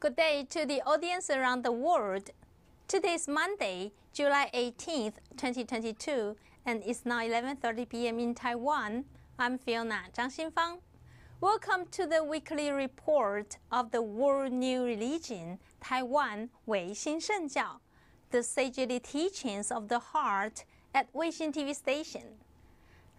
Good day to the audience around the world. Today is Monday, July 18th, 2022, and it's now 11:30 p.m. in Taiwan. I'm Fiona Zhang Xinfang. Welcome to the weekly report of the world new religion, Taiwan Weixin Shengjiao, the sagely teachings of the heart at Weixin TV station.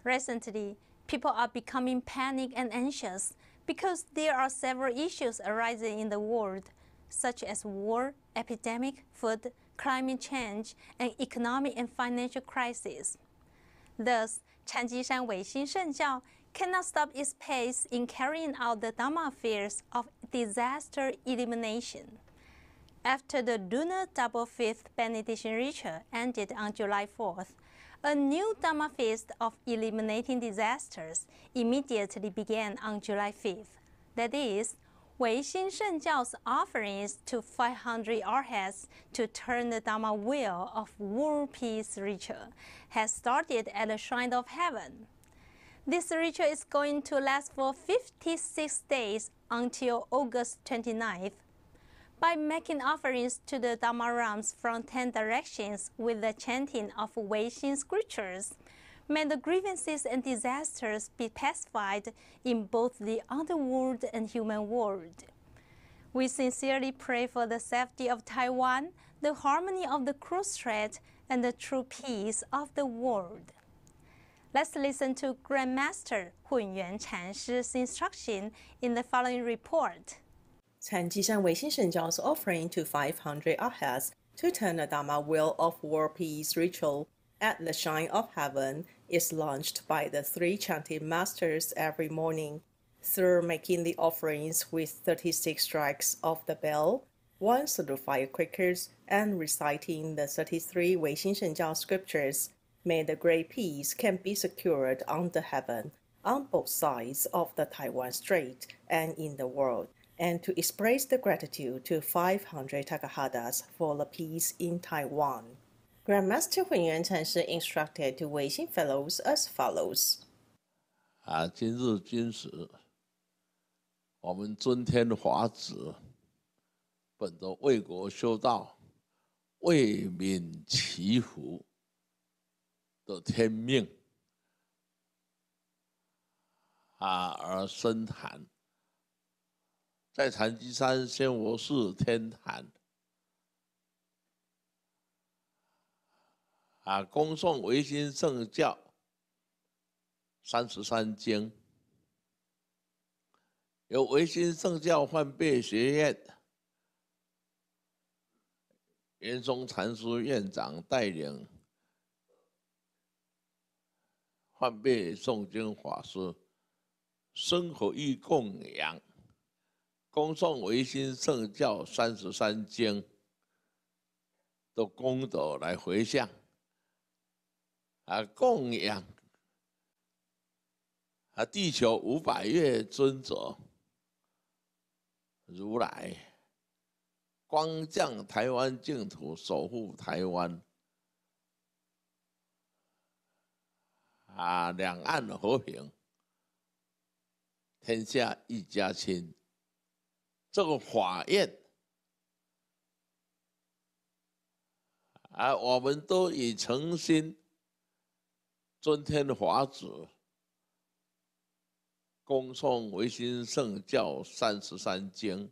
Recently, people are becoming panicked and anxious because there are several issues arising in the world, such as war, epidemic, food, climate change, and economic and financial crisis. Thus, Chanjishan Weixin Shengjiao cannot stop its pace in carrying out the Dharma affairs of disaster elimination. After the lunar double fifth benediction ritual ended on July 4th, a new Dharma feast of eliminating disasters immediately began on July 5th. That is, Weixin Shengjiao's offerings to 500 arhats to turn the Dharma wheel of world peace ritual has started at the Shrine of Heaven. This ritual is going to last for 56 days until August 29th. By making offerings to the Dharma realms from 10 directions with the chanting of Weixin scriptures, may the grievances and disasters be pacified in both the underworld and human world. We sincerely pray for the safety of Taiwan, the harmony of the cross strait, and the true peace of the world. Let's listen to Grandmaster Hunyuan Chanshi's instruction in the following report. Chanjishan Weixin Shengjiao's offering to 500 arhats to turn the Dharma wheel of world peace ritual at the Shrine of Heaven is launched by the 3 chanting masters every morning through making the offerings with 36 strikes of the bell, 1 salute firecrackers, and reciting the 33 Weixin Shengjiao scriptures. May the great peace can be secured under heaven on both sides of the Taiwan Strait and in the world, and to express the gratitude to 500 Takahadas for the peace in Taiwan. Grandmaster Hunyuan Chanshi instructed to Weixin fellows as follows. 今日今时，我们尊天法子，本着为国修道、为民祈福的天命而深谈。在禅机山仙佛寺天坛恭诵唯心圣教33经，由唯心圣教换备学院圆松禅师院长带领换备诵经法师生活义供养，恭诵唯心圣教33经的功德来回向，供养地球500月尊者如来，光降台湾净土，守护台湾，两岸和平，天下一家亲。这个法愿我们都以诚心尊天法子，恭诵唯心圣教33经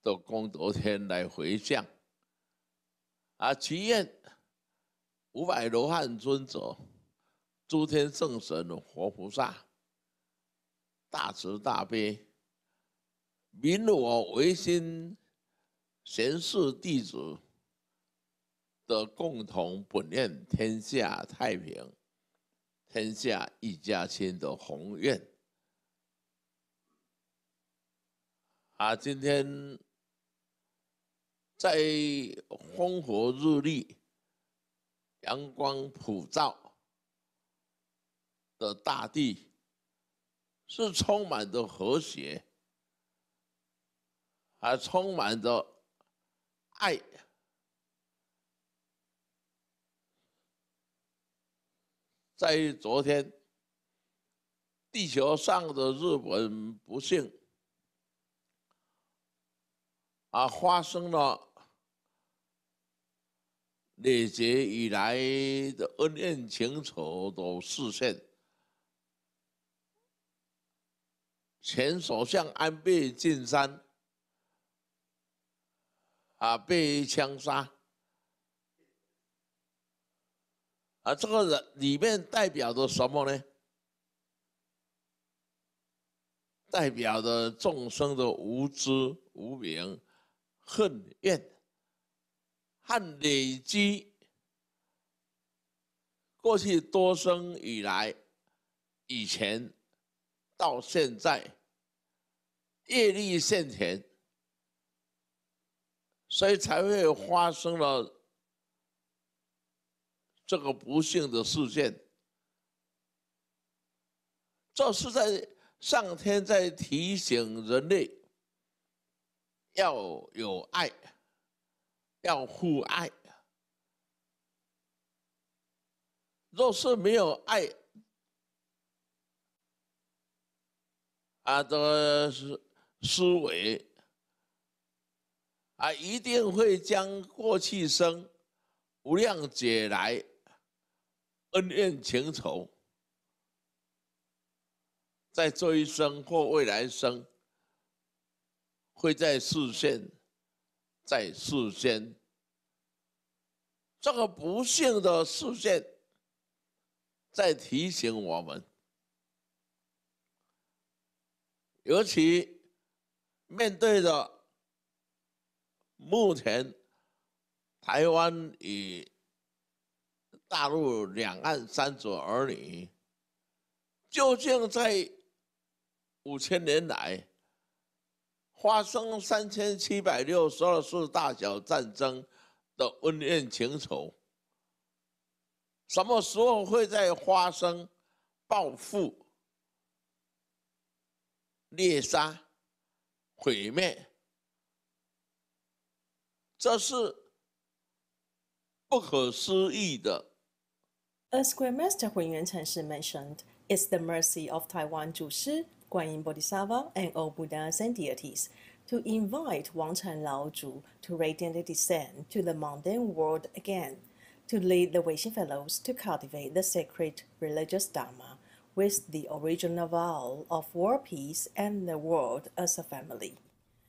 的功德天来回向，祈愿500罗汉尊者、诸天圣神、活菩萨大慈大悲，悯我唯心贤士弟子的共同本愿天下太平，天下一家亲的宏愿。今天在风和日丽、阳光普照的大地，是充满着和谐，充满着爱。在昨天，地球上的日本不幸发生了累劫以来的恩怨情仇都示现。前首相安倍晋三被枪杀，这个里面代表着什么呢？代表着众生的无知、无明、恨怨和累积过去多生以来，以前到现在业力现前，所以才会发生了这个不幸的事件。这是在上天在提醒人类要有爱，要互爱。若是没有爱的思维一定会将过去生无量劫来恩怨情仇，在这一生或未来生，会在视线，在世间，这个不幸的事件，在提醒我们，尤其面对着目前台湾与大陆两岸三族儿女，究竟在5000年来发生3762次大小战争的恩怨情仇，什么时候会再发生报复、猎杀、毁灭？这是不可思议的。As Grandmaster Hunyuan Chanshi mentioned, it's the mercy of Taiwan Zhushi, Guanyin Bodhisattva, and all Buddhas and deities to invite Wang Chan Lao Zhu to radiantly descend to the mundane world again, to lead the Weixin Fellows to cultivate the sacred religious Dharma with the original vow of world peace and the world as a family.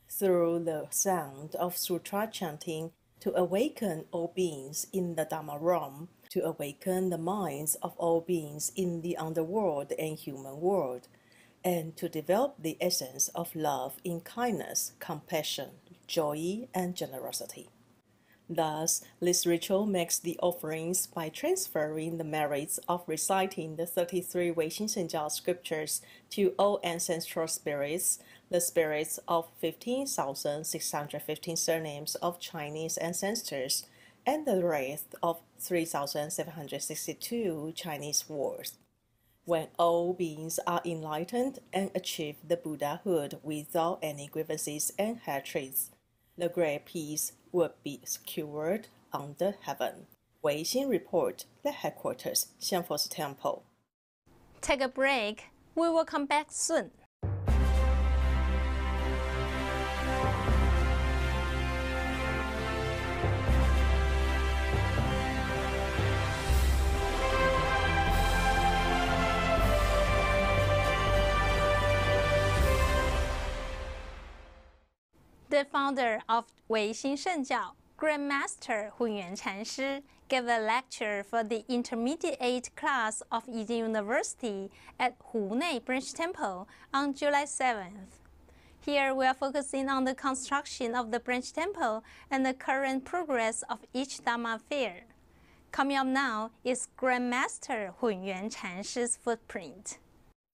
Through the sound of sutra chanting, to awaken all beings in the Dharma realm, to awaken the minds of all beings in the underworld and human world, and to develop the essence of love in kindness, compassion, joy, and generosity. Thus, this ritual makes the offerings by transferring the merits of reciting the 33 Weixin Shengjiao scriptures to all ancestral spirits, the spirits of 15,615 surnames of Chinese ancestors, and the rest of 3,762 Chinese words. When all beings are enlightened and achieve the Buddhahood without any grievances and hatreds, the great peace will be secured under heaven. Weixin Report, the headquarters, Xianfos Temple. Take a break. We will come back soon. The founder of Weixin Shengjiao, Grandmaster Hunyuan Chanshi, gave a lecture for the intermediate class of Yijing University at Hunei Branch Temple on July 7th. Here we are focusing on the construction of the branch temple and the current progress of each Dharma fair. Coming up now is Grandmaster Hunyuan Chanshi's footprint.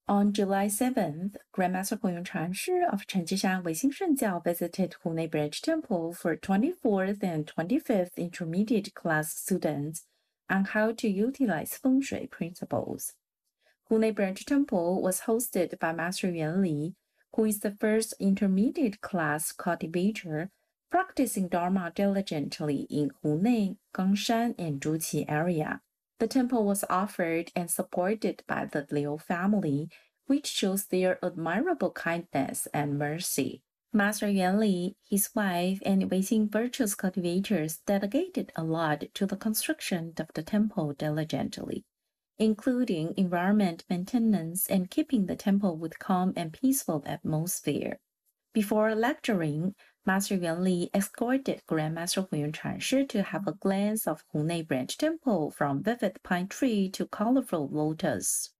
On July 7th, Grandmaster Hunyuan Chanshi of Chengjiang Weixin Shengjiao visited Hunei Branch Temple for 24th and 25th intermediate class students on how to utilize feng shui principles. Hunei Branch Temple was hosted by Master Yuan Li, who is the first intermediate class cultivator practicing Dharma diligently in Hunei, Gangshan, and Zhuqi area. The temple was offered and supported by the Liu family, which shows their admirable kindness and mercy. Master Yuan Li, his wife, and Weixin virtuous cultivators dedicated a lot to the construction of the temple diligently, including environment maintenance and keeping the temple with calm and peaceful atmosphere. Before lecturing, Master Yuan Li escorted Grandmaster Hunyuan Chanshi to have a glance of Hunei Branch Temple from vivid pine tree to colorful lotus.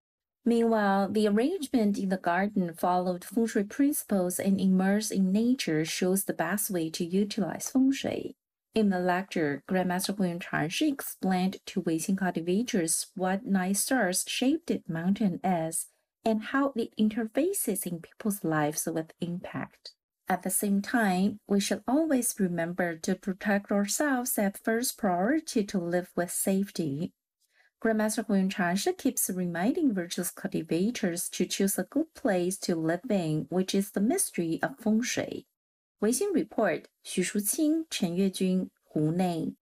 Meanwhile, the arrangement in the garden followed feng shui principles and immersed in nature shows the best way to utilize feng shui. In the lecture, Grandmaster Hunyuan Chanshi explained to Weixin cultivators what 9 stars shaped mountain is and how it interfaces in people's lives with impact. At the same time, we should always remember to protect ourselves as first priority to live with safety. Grandmaster Hunyuan Chanshi keeps reminding virtuous cultivators to choose a good place to live in, which is the mystery of feng shui. Weixin Report, 徐淑清、陈月君，湖内。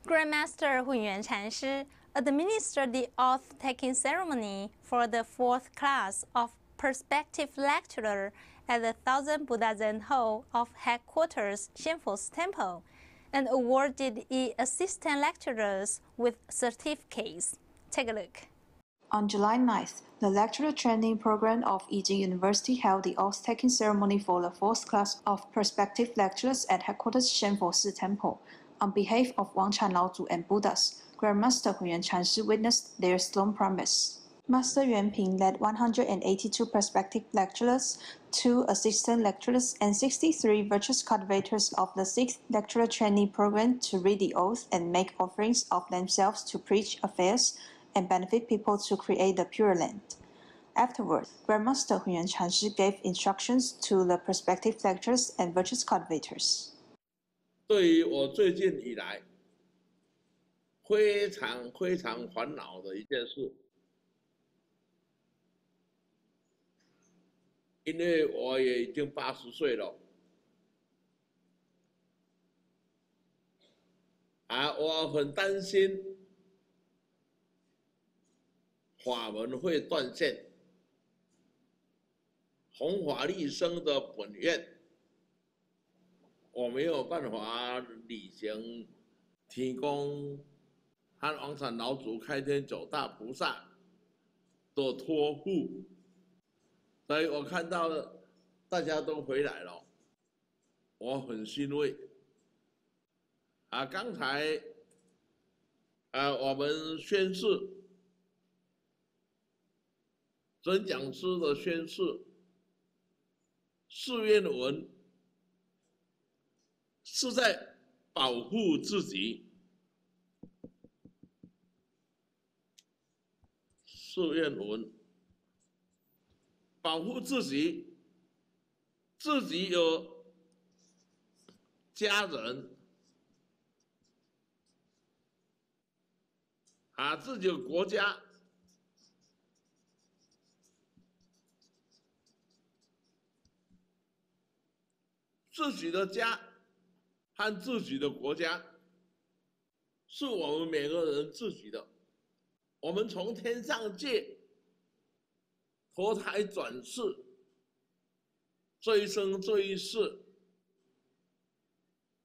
Grandmaster Hunyuan Chanshi administered the oath-taking ceremony for the 4th class of Perspective Lecturer at the Thousand Buddha Zen Hall of Headquarters Shenfo's Temple, and awarded assistant lecturers with certificates. Take a look. On July 9th, the lecturer training program of Yijing University held the oath-taking ceremony for the 4th class of prospective lecturers at Headquarters Shenfo's Temple. On behalf of Wang Chan Laozu and Buddhas, Grandmaster Hunyuan Chanshi witnessed their solemn promise. Master Yuanping led 182 prospective lecturers, 2 assistant lecturers, and 63 virtuous cultivators of the 6th lecturer trainee program to read the oath and make offerings of themselves to preach affairs and benefit people to create the Pure Land. Afterward, Grandmaster Hunyuan Chanshi gave instructions to the prospective lecturers and virtuous cultivators. 对于我最近以来非常烦恼的一件事，因为我也已经80岁了，我很担心法门会断线，弘法利生的本愿，我没有办法履行，提供和王禅老祖、开天9大菩萨的托付，所以我看到大家都回来了，我很欣慰。刚才我们宣誓，准讲师的宣誓，誓愿文是在保护自己，誓愿文保护自己，自己有家人，自己有国家，自己的家和自己的国家是我们每个人自己的。我们从天上界投胎转世，这一生这一世，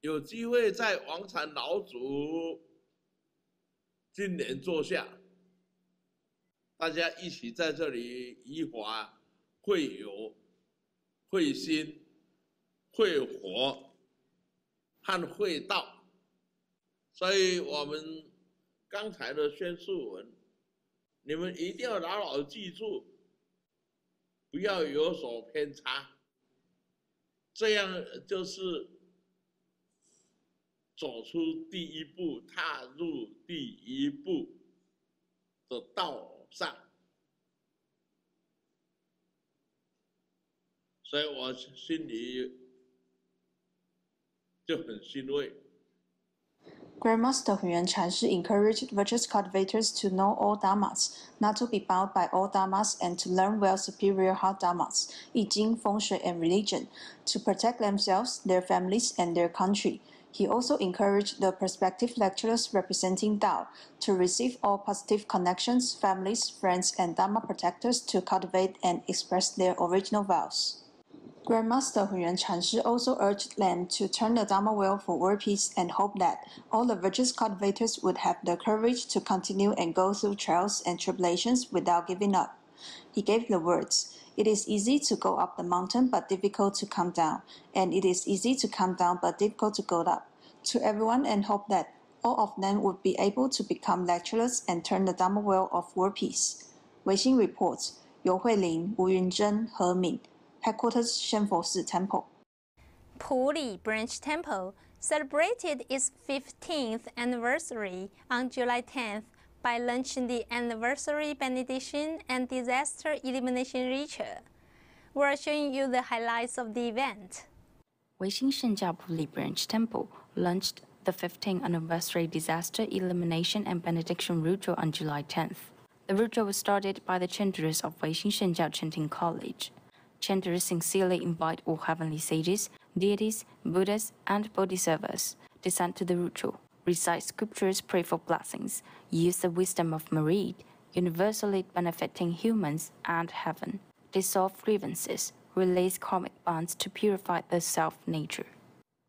有机会在王禅老祖今年坐下，大家一起在这里以法会友、会心、会火和会道，所以我们刚才的宣誓文，你们一定要牢牢记住，不要有所偏差，这样就是走出第一步，踏入第一步的道上。所以我心里就很欣慰。Grandmaster Hunyuan Chanshi encouraged virtuous cultivators to know all dharmas, not to be bound by all dharmas, and to learn well superior hard dharmas, 易经, feng shui, and religion, to protect themselves, their families, and their country. He also encouraged the prospective lecturers representing Tao to receive all positive connections, families, friends, and Dharma protectors to cultivate and express their original vows. Grandmaster Hunyuan Chanshi also urged them to turn the Dharma wheel for world peace and hoped that all the virtuous cultivators would have the courage to continue and go through trials and tribulations without giving up. He gave the words, "It is easy to go up the mountain but difficult to come down, and it is easy to come down but difficult to go up," to everyone and hoped that all of them would be able to become lecturers and turn the Dharma wheel of world peace. Weixin reports, 尤慧玲、吴云珍、何敏 Headquarters 仙佛寺 Temple. Puli Branch Temple celebrated its 15th anniversary on July 10th by launching the anniversary benediction and disaster elimination ritual. We're showing you the highlights of the event. Weixin Shengjiao Puli Branch Temple launched the 15th anniversary disaster elimination and benediction ritual on July 10th. The ritual was started by the chanters of Weixin Shengjiao Chanting College. Chanters sincerely invite all heavenly sages, deities, Buddhas, and Bodhisattvas to descend to the ritual, recite scriptures, pray for blessings, use the wisdom of merit, universally benefiting humans and heaven, dissolve grievances, release karmic bonds to purify the self-nature.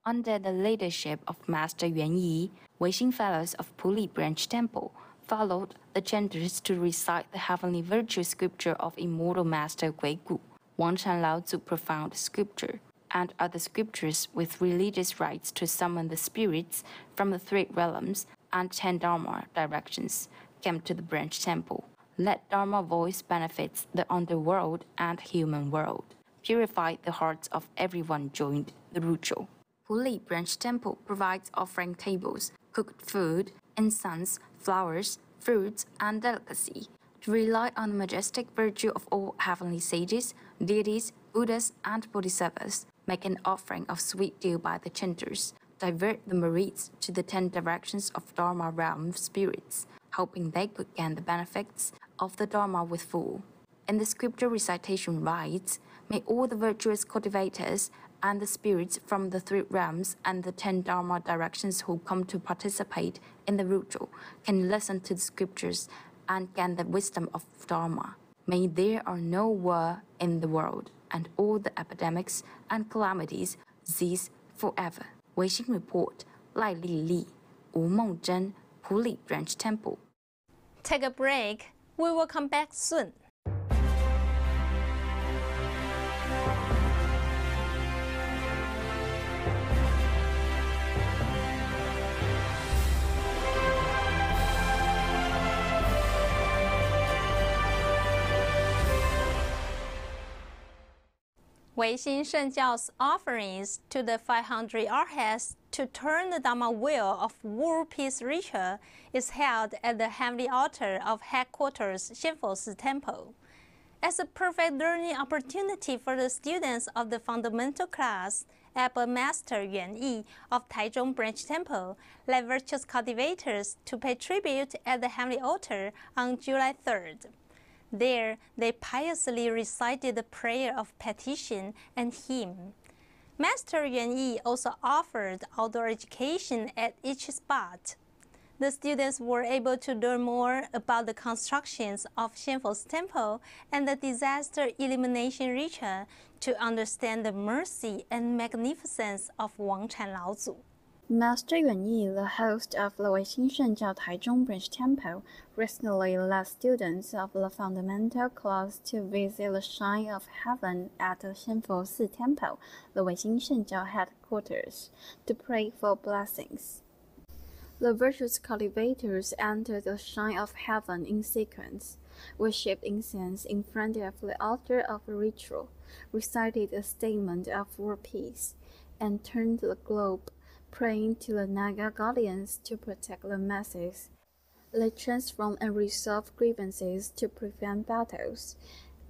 Under the leadership of Master Yuan Yi, Weixin Fellows of Puli Branch Temple followed the chanters to recite the heavenly virtue scripture of immortal Master Gui Gu, Wang Chan Lao Zu profound scripture, and other scriptures with religious rites to summon the spirits from the three realms and 10 Dharma directions came to the branch temple. Let Dharma voice benefits the underworld and human world. Purify the hearts of everyone joined the ritual. Puli Branch Temple provides offering tables, cooked food, incense, flowers, fruits, and delicacy. To rely on the majestic virtue of all heavenly sages, deities, Buddhas, and Bodhisattvas, make an offering of sweet dew by the chanters, divert the merits to the 10 directions of Dharma realm spirits, hoping they could gain the benefits of the Dharma with full. In the scripture recitation rites, may all the virtuous cultivators and the spirits from the three realms and the 10 Dharma directions who come to participate in the ritual can listen to the scriptures and gain the wisdom of Dharma. May there are no war in the world, and all the epidemics and calamities cease forever. Weixin Report, Lai Li, Wu Mengzhen, Puli Branch Temple. Take a break. We will come back soon. Weixin Shengjiao's offerings to the 500 arhats to turn the Dharma wheel of world peace ritual is held at the heavenly altar of headquarters Xianfo Temple. As a perfect learning opportunity for the students of the fundamental class, App Master Yuan Yi of Taichung Branch Temple led virtuous cultivators to pay tribute at the heavenly altar on July 3rd. There, they piously recited the prayer of petition and hymn. Master Yuan Yi also offered outdoor education at each spot. The students were able to learn more about the constructions of Xianfo Temple and the disaster elimination ritual to understand the mercy and magnificence of Wang Chan Lao Zu. Master Yuan Yi, the host of the Weixin Shengjiao Taichung Branch Temple, recently led students of the fundamental class to visit the Shrine of Heaven at the Xianfo Temple, the Weixin Shengjiao headquarters, to pray for blessings. The virtuous cultivators entered the Shrine of Heaven in sequence, worshipped incense in front of the altar of the ritual, recited a statement of world peace, and turned the globe, praying to the Naga guardians to protect the masses. They transform and resolve grievances to prevent battles.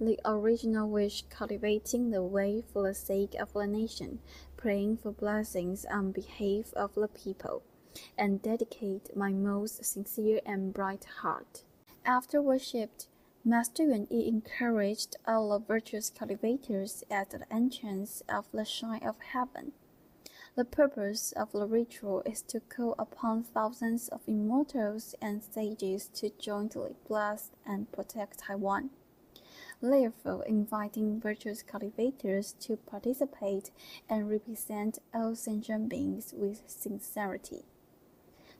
The original wish cultivating the way for the sake of the nation, praying for blessings on behalf of the people, and dedicate my most sincere and bright heart. After worship, Master Yuan Yi encouraged all the virtuous cultivators at the entrance of the Shrine of Heaven. The purpose of the ritual is to call upon thousands of immortals and sages to jointly bless and protect Taiwan. therefore inviting virtuous cultivators to participate and represent all sentient beings with sincerity.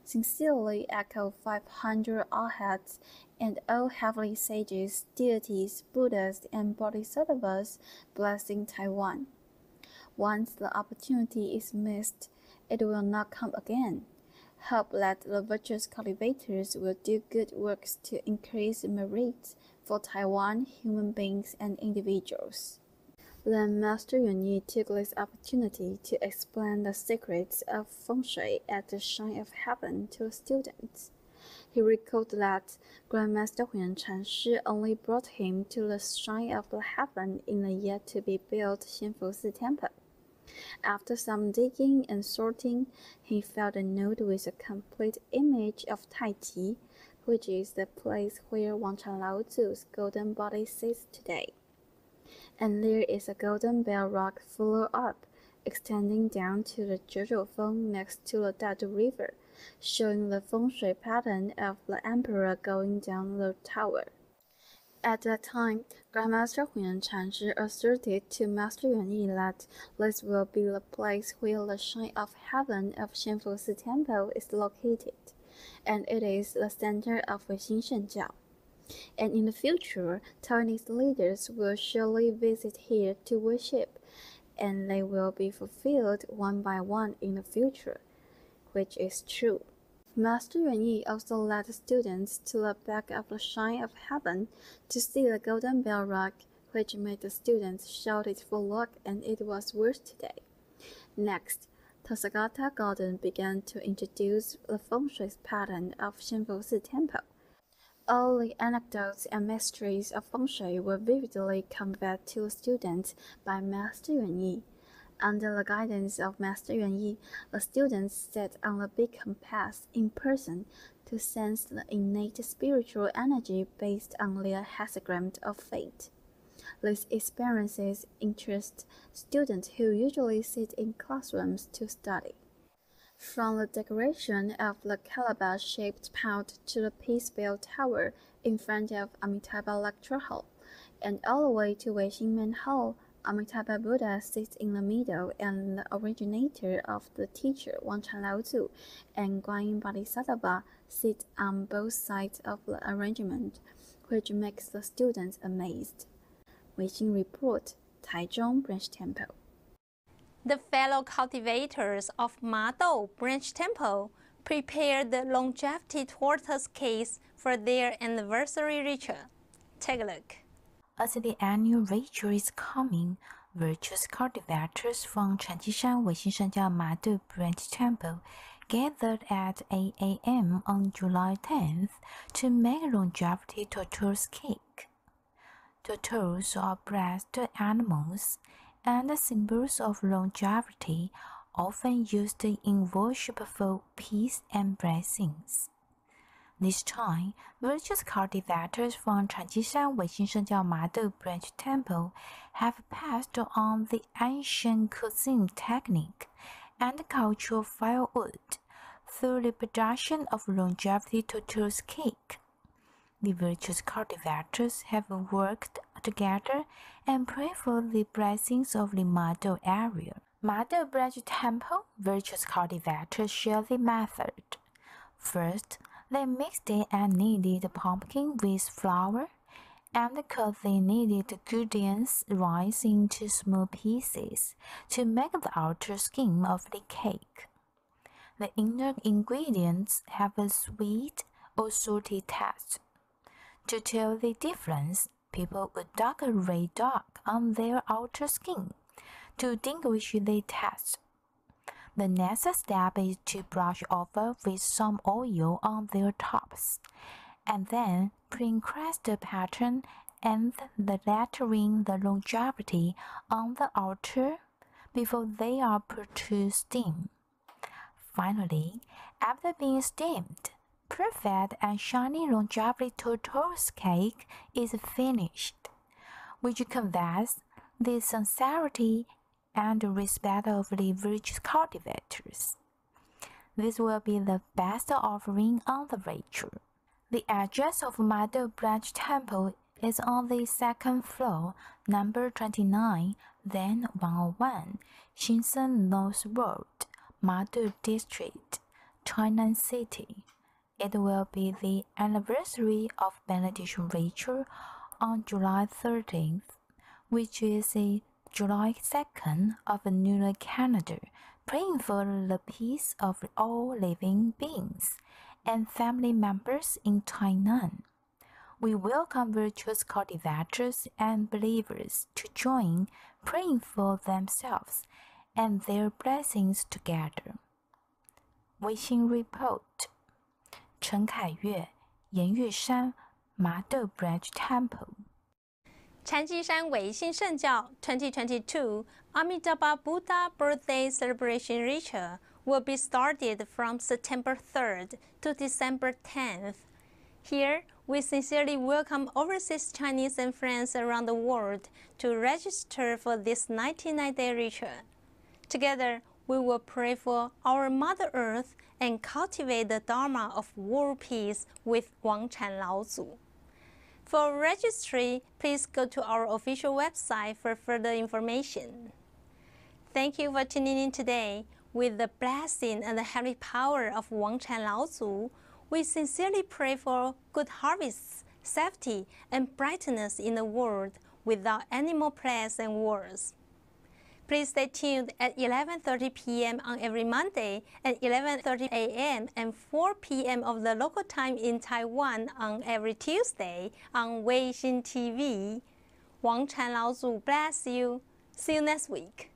Sincerely echo 500 arhats and all heavenly sages, deities, Buddhas, and Bodhisattvas blessing Taiwan. Once the opportunity is missed, it will not come again. Hope that the virtuous cultivators will do good works to increase merits for Taiwan, human beings, and individuals. Then Master Yuanyi took this opportunity to explain the secrets of feng shui at the Shrine of Heaven to the students. He recalled that Grandmaster Huyan Chanshi only brought him to the Shrine of the Heaven in the yet-to-be-built Xianfusi Temple. After some digging and sorting, he found a note with a complete image of Taiji, which is the place where Wangchan Laozu's golden body sits today. And there is a golden bell rock follow-up, extending down to the Zhezhou next to the Dadu River, showing the feng shui pattern of the emperor going down the tower. At that time, Grandmaster Huyan Chanshi asserted to Master Yuanyi that this will be the place where the Shrine of Heaven of Xianfusi Temple is located, and it is the center of Weixin Shengjiao. And in the future, Taiwanese leaders will surely visit here to worship, and they will be fulfilled one by one in the future, which is true. Master Yuanyi also led the students to the back of the Shrine of Heaven to see the golden bell rock, which made the students shout it for luck, and it was worth today. Next, Tathagata Garden began to introduce the feng shui pattern of Xianfusi Temple. All the anecdotes and mysteries of feng shui were vividly conveyed to the students by Master Yuanyi. Under the guidance of Master Yuanyi, the students sat on the big compass in person to sense the innate spiritual energy based on their hexagram of fate. These experiences interest students who usually sit in classrooms to study. From the decoration of the calabash-shaped pout to the peace bell tower in front of Amitabha Lecture Hall, and all the way to Weixin Main Hall, Amitabha Buddha sits in the middle, and the originator of the teacher, Wangchan Laozu, and Guanyin Bodhisattva sit on both sides of the arrangement, which makes the students amazed. Weixin Report, Taichung Branch Temple. The fellow cultivators of Ma-Dou Branch Temple prepared the longevity tortoise case for their anniversary ritual. Take a look. As the annual ritual is coming, virtuous cultivators from Chanjishan Weixin Shengjiao Ma-Dou Branch Temple gathered at 8 a.m. on July 10th to make longevity tortoise cake. Tortoises are breast animals and symbols of longevity, often used in worship for peace and blessings. This time, virtuous cultivators from Chanjishan Weixin Shengjiao Ma-Dou Branch Temple have passed on the ancient cuisine technique and culture of firewood through the production of longevity tortoise cake. The virtuous cultivators have worked together and pray for the blessings of the Ma-Dou area. Ma-Dou Branch Temple virtuous cultivators share the method. First, they mixed and kneaded pumpkin with flour and cut the kneaded ingredients rice into small pieces to make the outer skin of the cake. The inner ingredients have a sweet or salty taste. To tell the difference, people would dab a red dot on their outer skin to distinguish the taste. The next step is to brush over with some oil on their tops, and then pre-crest the pattern and the lettering the longevity on the outer before they are put to steam. Finally, after being steamed, perfect and shiny longevity tortoise cake is finished, which conveys the sincerity and respect of the virtuous cultivators. This will be the best offering on the ritual. The address of Ma-Dou Branch Temple is on the second floor, number 29, then 101, Shenzhen North Road, Madu District, Tainan City. It will be the anniversary of Benediction Ritual on July 13th, which is the July 2nd of a lunar calendar, praying for the peace of all living beings and family members in Tainan. We welcome virtuous cultivators and believers to join, praying for themselves and their blessings together. Weixin Report. 陈凯越，岩月山，麻豆 Branch Temple。禅机山唯心圣教2022 Amitabha Buddha Birthday Celebration Ritual will be started from September 3rd to December 10th. Here, we sincerely welcome overseas Chinese and friends around the world to register for this 99-day ritual. Together, we will pray for our Mother Earth and cultivate the Dharma of world peace with Wang Chan Laozu. For registry, please go to our official website for further information. Thank you for tuning in today. With the blessing and the heavenly power of Wang Chan Laozu, we sincerely pray for good harvests, safety, and brightness in the world without any more plagues and wars. Please stay tuned at 11:30 p.m. on every Monday and 11:30 a.m. and 4 p.m. of the local time in Taiwan on every Tuesday on Weixin TV. Wang Chan Laozu bless you. See you next week.